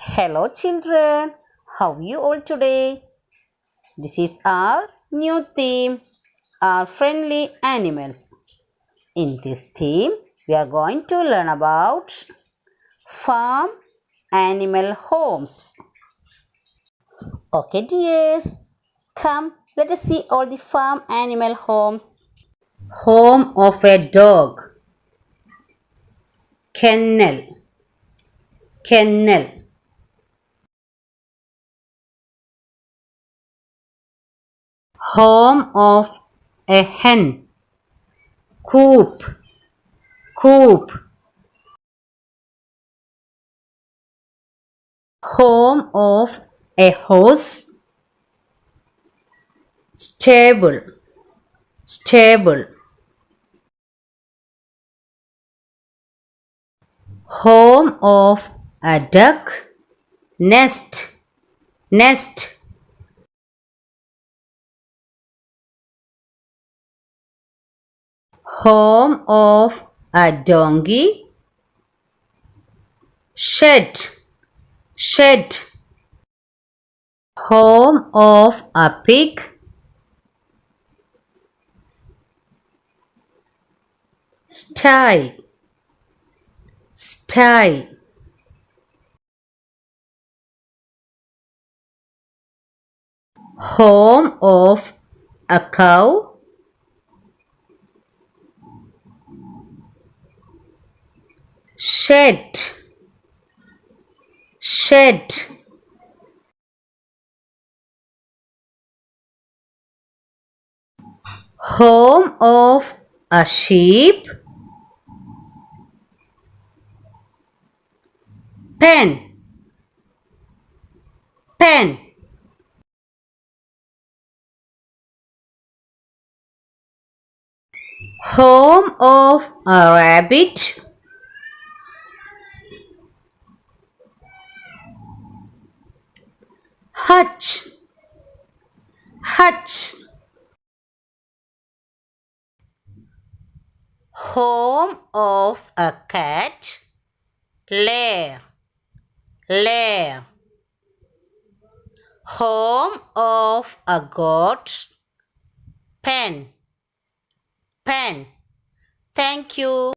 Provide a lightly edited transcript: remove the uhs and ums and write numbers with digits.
Hello children, how are you all today? This is our new theme, our friendly animals. In this theme, we are going to learn about farm animal homes. Okay dears, come let us see all the farm animal homes. Home of a dog. Kennel. Kennel. Home of a hen. Coop. Coop. Home of a horse. Stable. Stable. Home of a duck. Nest. Nest. Home of a donkey. Shed. Shed. Home of a pig. Sty. Sty. Home of a cow. Shed. Shed. Home of a sheep. Pen. Pen. Home of a rabbit. Hutch. Hutch. Home of a cat. Lair. Lair. Home of a goat. Pen. Pen. Thank you.